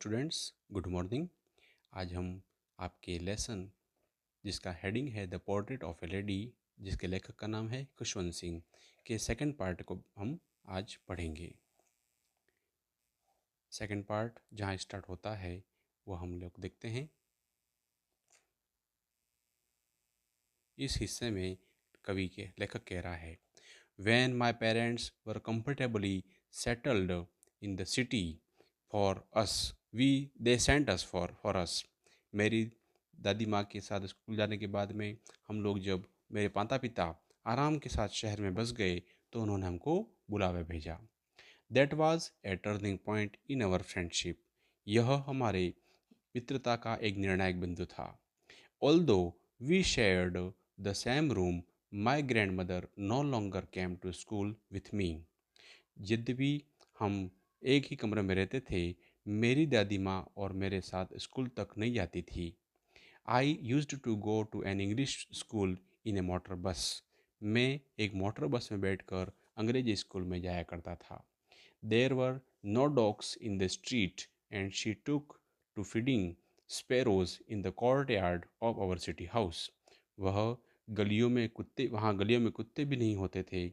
Students, good morning. आज हम आपके लेसन जिसका हेडिंग है the portrait of A lady, जिसके लेखक का नाम है खुशवंत सिंह, के सेकंड पार्ट को हम आज पढ़ेंगे। सेकंड पार्ट जहाँ स्टार्ट होता है वो हम लोग देखते हैं। इस हिस्से में कवि के लेखक कह रहा है, When my parents were comfortably settled in the city for us, they sent us for us. मेरी दादी माँ के साथ स्कूल जाने के बाद में हम लोग जब मेरे माता पिता आराम के साथ शहर में बस गए तो उन्होंने हमको बुलावा भेजा। That was a turning point in our friendship. यह हमारे मित्रता का एक निर्णायक बिंदु था। Although we shared the same room, my grandmother no longer came to school with me. यद्यपि हम एक ही कमरे में रहते थे, मेरी दादी माँ और मेरे साथ स्कूल तक नहीं जाती थी। I used to go to an English school in a motor bus. मैं एक मोटर बस में बैठकर अंग्रेजी स्कूल में जाया करता था। There were no dogs in the street and she took to feeding sparrows in the courtyard of our city house. वह गलियों में कुत्ते भी नहीं होते थे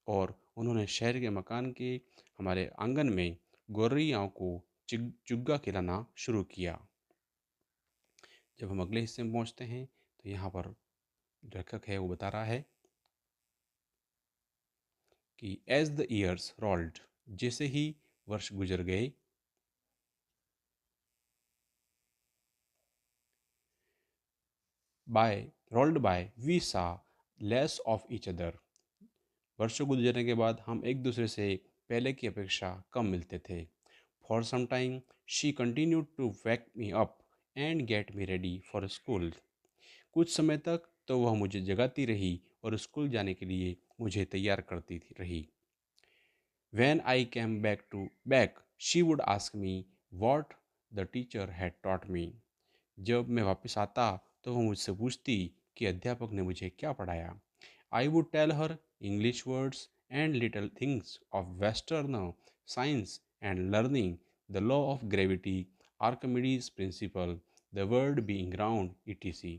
और उन्होंने शहर के मकान के हमारे आंगन में गौरैयाओं को चुग्गा खिलाना शुरू किया। जब हम अगले हिस्से में पहुंचते हैं तो यहाँ पर लेखक है वो बता रहा है कि एज द ईयर्स रोल्ड, जैसे ही वर्ष गुजर गए, rolled by, we saw less of each other. वर्षों गुजरने के बाद हम एक दूसरे से पहले की अपेक्षा कम मिलते थे। For some time, she continued to wake me up and get me ready for school. कुछ समय तक तो वह मुझे जगाती रही और स्कूल जाने के लिए मुझे तैयार करती रही। When I came back, she would ask me what the teacher had taught me. जब मैं वापस आता तो वह मुझसे पूछती कि अध्यापक ने मुझे क्या पढ़ाया। I would tell her English words and little things of Western science and learning, the law of gravity, Archimedes principle, the world being round, etc.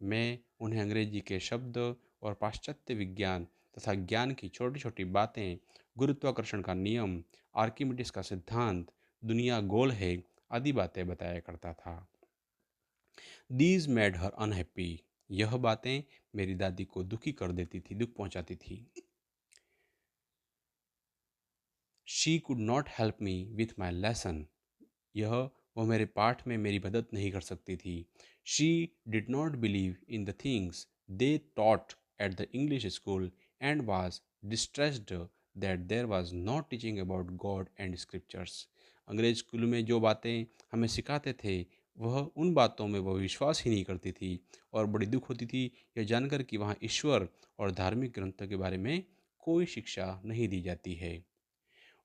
मैं उन्हें अंग्रेजी के शब्द और पाश्चात्य विज्ञान तथा ज्ञान की छोटी छोटी बातें, गुरुत्वाकर्षण का नियम, आर्किमिडीज का सिद्धांत, दुनिया गोल है आदि बातें बताया करता था। These made her unhappy. यह बातें मेरी दादी को दुखी कर देती थी, दुख पहुंचाती थी। She could not help me with my lesson. वह मेरे पाठ में मेरी मदद नहीं कर सकती थी। She did not believe in the things they taught at the English school and was distressed that there was no teaching about God and scriptures. अंग्रेज स्कूल में जो बातें हमें सिखाते थे वह उन बातों में वह विश्वास ही नहीं करती थी और बड़ी दुख होती थी यह जानकर कि वहाँ ईश्वर और धार्मिक ग्रंथों के बारे में कोई शिक्षा नहीं दी जाती है।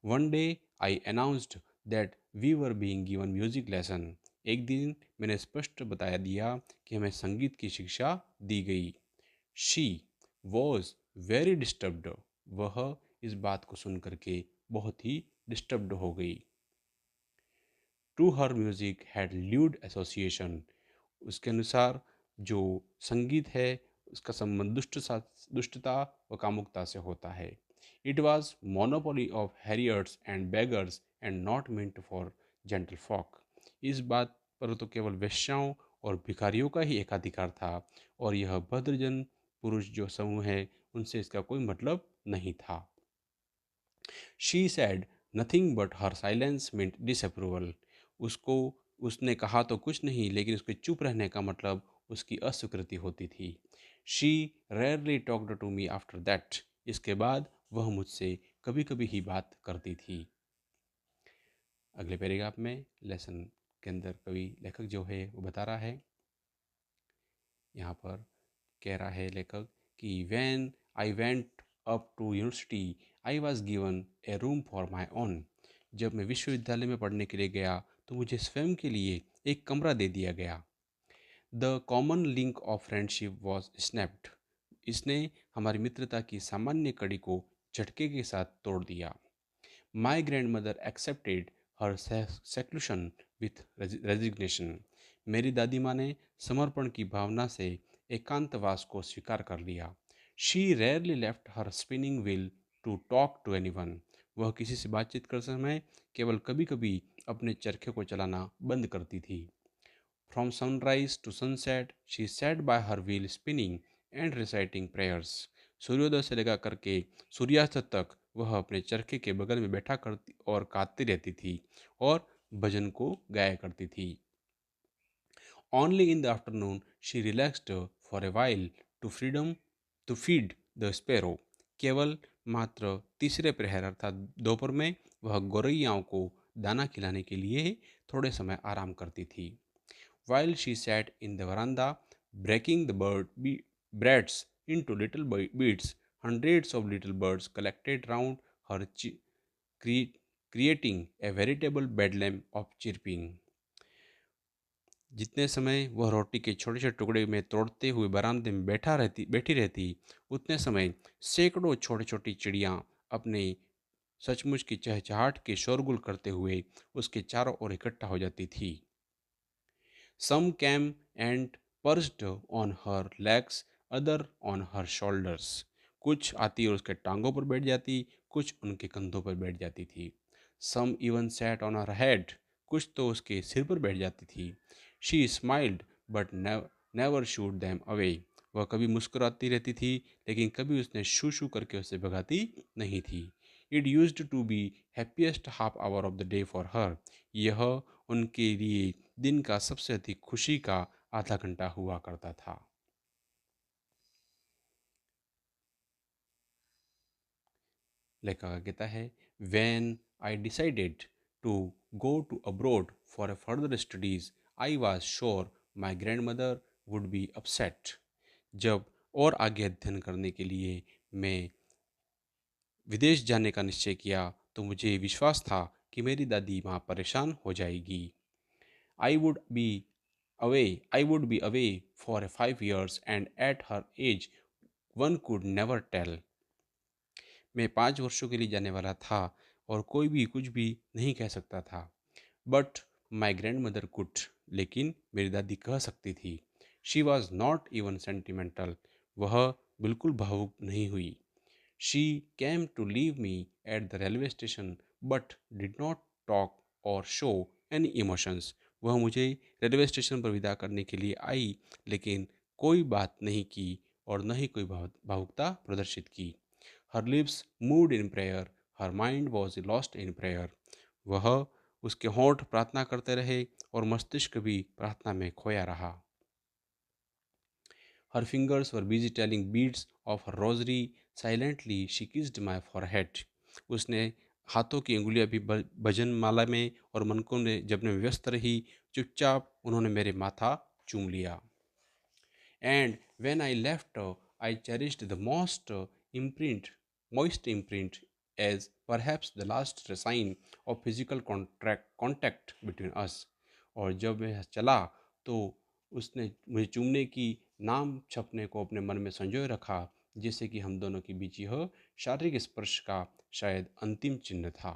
One day I announced that we were being given music lesson. एक दिन मैंने स्पष्ट बता दिया कि हमें संगीत की शिक्षा दी गई। She was very disturbed. वह इस बात को सुन करके बहुत ही डिस्टर्ब्ड हो गई। To her music had lewd association. उसके अनुसार जो संगीत है उसका संबंध दुष्टता व कामुकता से होता है। It was monopoly of harriers and beggars and not meant for gentle folk. इस बात पर तो केवल वेश्याओं और भिखारियों का ही एकाधिकार था और यह भद्रजन पुरुष जो समूह है उनसे इसका कोई मतलब नहीं था। She said nothing but her silence meant disapproval. उसने कहा तो कुछ नहीं लेकिन उसके चुप रहने का मतलब उसकी अस्वीकृति होती थी। She rarely talked to me after that. इसके बाद वह मुझसे कभी कभी ही बात करती थी। अगले पैराग्राफ में लेसन के अंदर कवि लेखक जो है वो बता रहा है, यहाँ पर कह रहा है लेखक कि When I went up to university, I was given a room for my own. जब मैं विश्वविद्यालय में पढ़ने के लिए गया तो मुझे स्वयं के लिए एक कमरा दे दिया गया। The common link of friendship was snapped. इसने हमारी मित्रता की सामान्य कड़ी को झटके के साथ तोड़ दिया। My grandmother accepted her seclusion with resignation. मेरी दादी माँ ने समर्पण की भावना से एकांतवास को स्वीकार कर लिया. She rarely left her spinning wheel to talk to anyone. वह किसी से बातचीत कर समय केवल कभी-कभी अपने चरखे को चलाना बंद करती थी. From sunrise to sunset, she sat by her wheel spinning and reciting prayers. सूर्योदय से लेकर करके सूर्यास्त तक वह अपने चरखे के बगल में बैठा करती और काटती रहती थी और भजन को गाया करती थी. Only in the afternoon she relaxed for a while to freedom to feed the sparrow. केवल मात्र तीसरे प्रहर अर्थात दोपहर में वह गौरैयाओं को दाना खिलाने के लिए थोड़े समय आराम करती थी. While she sat in the veranda, breaking the breads into little beads, hundreds of little birds collected round her, cre- creating a veritable bedlam of chirping. जितने समय वह रोटी के छोटे छोटे टुकड़े में तोड़ते हुए बरामदे में बैठी रहती, उतने समय सैकड़ों छोटी छोटी चिड़ियाँ अपने सचमुच की चहचहाट के शोरगुल करते हुए उसके चारों ओर इकट्ठा हो जाती थी. Some came and perched on her legs, other on her shoulders. कुछ आती और उसके टांगों पर बैठ जाती, कुछ उनके कंधों पर बैठ जाती थी. Some even sat on her head. कुछ तो उसके सिर पर बैठ जाती थी. She smiled but never shooed them away. वह कभी मुस्कुराती रहती थी, लेकिन कभी उसने शू शू करके उसे भगाती नहीं थी. It used to be happiest half hour of the day for her. यह उनके लिए दिन का सबसे अधिक खुशी का आधा घंटा हुआ करता था. लेखक कहता है, When I decided to go to abroad for a further studies, I was sure my grandmother would be upset. जब और आगे अध्ययन करने के लिए मैं विदेश जाने का निश्चय किया, तो मुझे विश्वास था कि मेरी दादी माँ परेशान हो जाएगी. I would be I would be away for 5 years, and at her age, one could never tell. मैं 5 वर्षों के लिए जाने वाला था और कोई भी कुछ भी नहीं कह सकता था. But my grandmother could, लेकिन मेरी दादी कह सकती थी. She was not even sentimental, वह बिल्कुल भावुक नहीं हुई. She came to leave me at the railway station but did not talk or show any emotions. वह मुझे रेलवे स्टेशन पर विदा करने के लिए आई, लेकिन कोई बात नहीं की और न ही कोई भावुकता प्रदर्शित की. हर lips moved in prayer, her mind was lost in prayer. वह उसके होंठ प्रार्थना करते रहे और मस्तिष्क भी प्रार्थना में खोया रहा. Her fingers were busy telling beads of her rosary. Silently she kissed my forehead. उसने हाथों की उंगलियां भी भजन माला में और मनकों में जब में व्यस्त रही, चुपचाप उन्होंने मेरे माथा चूम लिया. And when I left, I cherished the moist imprint, as perhaps the last sign of physical contact between us. और जब मैं चला तो उसने मुझे चूमने की नाम छपने को अपने मन में संजोए रखा, जिससे कि हम दोनों के बीच यह शारीरिक स्पर्श का शायद अंतिम चिन्ह था.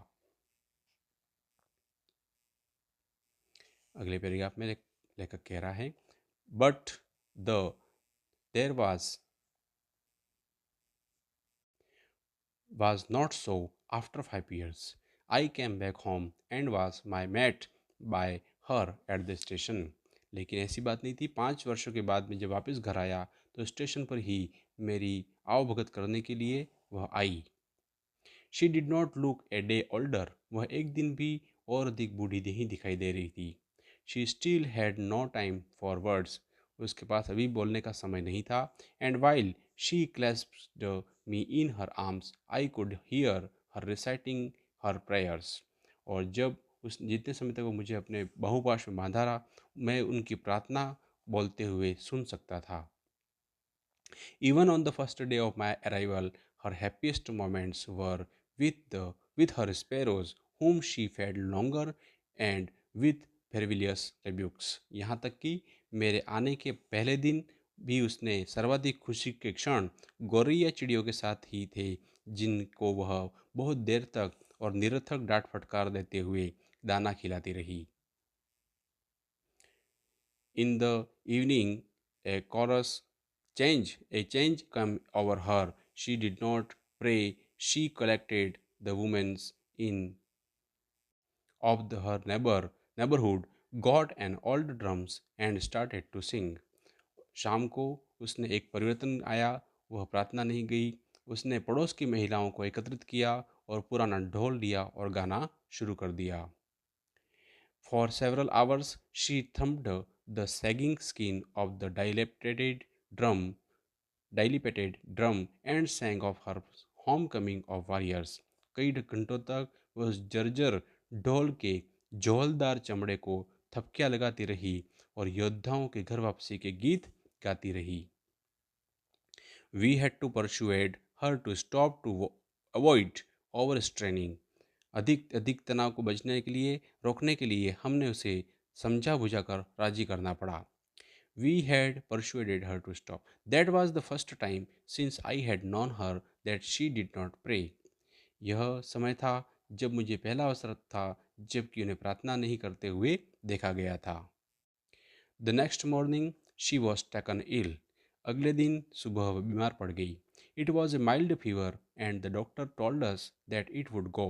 अगले पैराग्राफ में लेखक कह रहा है, but the there was not so after 5 years. I came back home and was my met by her at the station. लेकिन ऐसी बात नहीं थी. 5 वर्षों के बाद में जब वापस घर आया तो स्टेशन पर ही मेरी आवभगत करने के लिए वह आई. She did not look a day older. वह एक दिन भी और अधिक बूढ़ी नहीं दिखाई दे रही थी. She still had no time for words. उसके पास अभी बोलने का समय नहीं था. And while she clasped me in her arms, I could hear her reciting her prayers. और जब उस जितने समय तक वो मुझे अपने बाहुपाश में बांधा रहा, मैं उनकी प्रार्थना बोलते हुए सुन सकता था. Even on the first day of my arrival, her happiest moments were with her sparrows, whom she fed longer and with pervilous rebukes. यहाँ तक कि मेरे आने के पहले दिन भी उसने सर्वाधिक खुशी के क्षण गौरैया चिड़ियों के साथ ही थे, जिनको वह बहुत देर तक और निरर्थक डांट फटकार देते हुए दाना खिलाती रही. In the evening, a chorus a change came over her. She did not pray. She collected the women in of her neighborhood, got an old drums and started to sing. शाम को उसने एक परिवर्तन आया। वह प्रार्थना नहीं गई। उसने पड़ोस की महिलाओं को एकत्रित किया और पुराना ढोल लिया और गाना शुरू कर दिया। For several hours, she thumped the sagging skin of the dilapidated drum and sang of her homecoming of warriors. कई घंटों तक वह उस जर्जर ढोल के जोहलदार चमड़े को थपकियां लगाती रही और योद्धाओं के घर वापसी के गीत गाती रही। We had to persuade her to stop to avoid overstraining. अधिक अधिक तनाव को बचने के लिए रोकने के लिए हमने उसे समझा बुझाकर राजी करना पड़ा। We had persuaded her to stop. That was the first time since I had known her that she did not pray. यह समय था जब मुझे पहला अवसर था जबकि उन्हें प्रार्थना नहीं करते हुए देखा गया था। The next morning she was taken ill. अगले दिन सुबह वह बीमार पड़ गई। It was a mild fever and the doctor told us that it would go.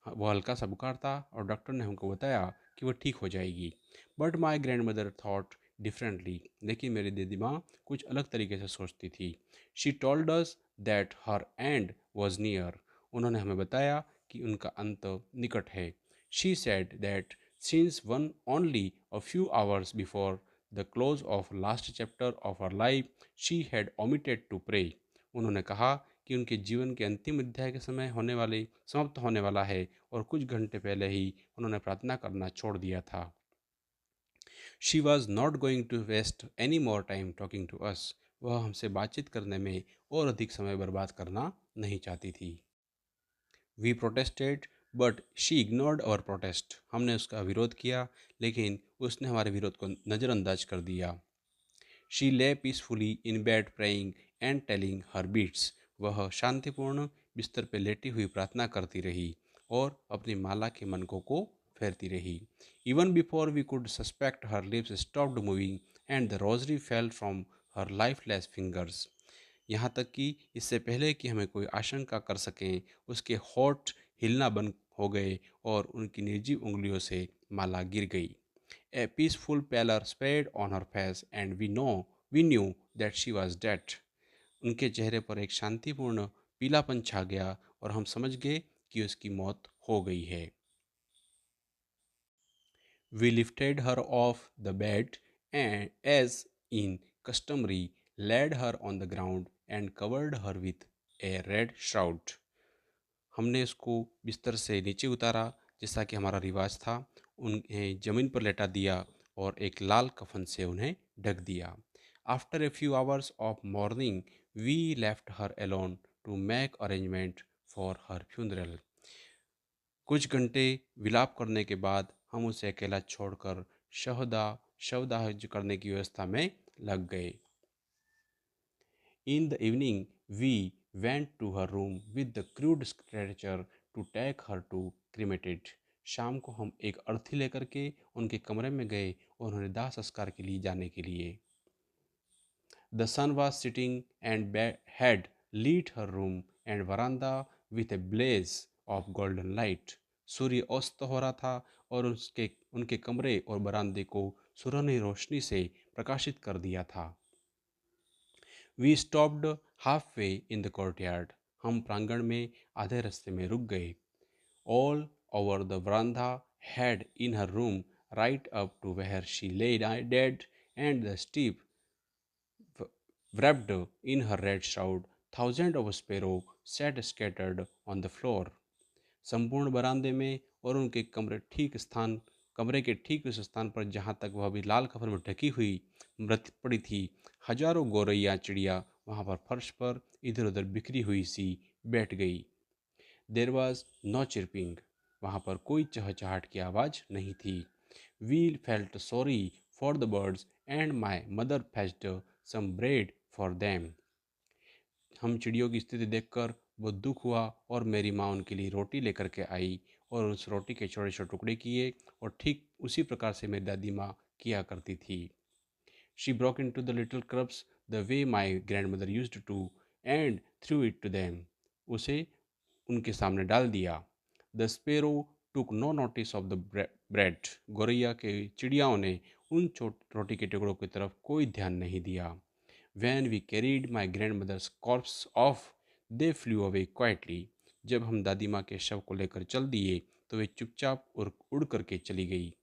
वह हल्का सा बुखार था और डॉक्टर ने हमको बताया कि वह ठीक हो जाएगी। But my grand mother thought differently, लेकिन मेरी दादी माँ कुछ अलग तरीके से सोचती थी। She told us that her end was near. उन्होंने हमें बताया कि उनका अंत निकट है। She said that since one only a few hours before the close of last chapter of her life she had omitted to pray. उन्होंने कहा कि उनके जीवन के अंतिम अध्याय के समय समाप्त होने वाला है और कुछ घंटे पहले ही उन्होंने प्रार्थना करना छोड़ दिया था। She was not going to waste any more time talking to us. वह हमसे बातचीत करने में और अधिक समय बर्बाद करना नहीं चाहती थी। We protested but she ignored our protest. हमने उसका विरोध किया लेकिन उसने हमारे विरोध को नज़रअंदाज कर दिया। She lay peacefully in bed praying and telling her beads. वह शांतिपूर्ण बिस्तर पर लेटी हुई प्रार्थना करती रही और अपनी माला के मनकों को फेरती रही। Even before we could suspect her lips stopped moving and the rosary fell from her lifeless fingers. यहाँ तक कि इससे पहले कि हमें कोई आशंका कर सकें उसके होठ हिलना बंद हो गए और उनकी निर्जीव उंगलियों से माला गिर गई। A peaceful pallor spread on her face and we knew that she was dead. उनके चेहरे पर एक शांतिपूर्ण पीलापन छा गया और हम समझ गए कि उसकी मौत हो गई है। We lifted her off the bed and, as in customary, laid her on the ground and covered her with a red shroud. हमने उसको बिस्तर से नीचे उतारा जैसा कि हमारा रिवाज था। उन्हें ज़मीन पर लेटा दिया और एक लाल कफन से उन्हें ढक दिया। After a few hours of mourning we left her alone to make arrangement for her funeral. कुछ घंटे विलाप करने के बाद हम उसे अकेला छोड़कर शवदाह करने की व्यवस्था में लग गए। In the evening, we went to her room with the crude stretcher to take her to cremated. शाम को हम एक अर्थी लेकर के उनके कमरे में गए और उन्हें दाह संस्कार के लिए जाने के लिए। The sun was setting and had lit her room and veranda with a blaze of golden light. सूर्य अस्त हो रहा था और उनके कमरे और बरामदे को सुनहरी रोशनी से प्रकाशित कर दिया था। We stopped halfway in the courtyard. हम प्रांगण में आधे रास्ते में रुक गए। All over the veranda had in her room right up to where she lay dead and the steep wrapped in her red shroud. Thousands of sparrows sat scattered on the floor. संपूर्ण बरामदे में और उनके कमरे के ठीक उस स्थान पर जहाँ तक वह भी लाल कफन में ढकी हुई मृत पड़ी थी, हजारों गौरैया चिड़िया वहाँ पर फर्श पर इधर उधर बिखरी हुई सी बैठ गई। There was no chirping. वहाँ पर कोई चहचहाट की आवाज़ नहीं थी। We felt sorry for the birds and my mother fetched some bread for them. हम चिड़ियों की स्थिति देखकर बहुत दुख हुआ और मेरी माँ उनके लिए रोटी लेकर के आई और उस रोटी के छोटे छोटे टुकड़े किए और ठीक उसी प्रकार से मेरी दादी माँ किया करती थी। She broke into the little crumbs the way my grandmother used to and threw it to them. उसे उनके सामने डाल दिया। The sparrow took no notice of the bread. गौरैया के चिड़ियाओं ने उन रोटी के टुकड़ों की तरफ कोई ध्यान नहीं दिया। When we carried my grandmother's corpse off they flew away quietly. जब हम दादी माँ के शव को लेकर चल दिए तो वे चुपचाप उड़ करके चली गई।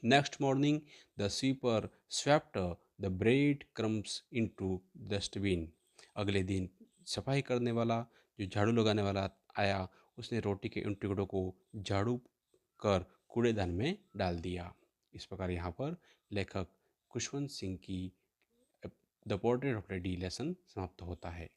Next morning the sweeper swept the bread crumbs into dustbin. अगले दिन सफाई करने वाला, जो झाड़ू लगाने वाला आया, उसने रोटी के उन टुकड़ों को झाड़ू कर कूड़ेदान में डाल दिया। इस प्रकार यहाँ पर लेखक खुशवंत सिंह की the portrait of lady lesson समाप्त होता है।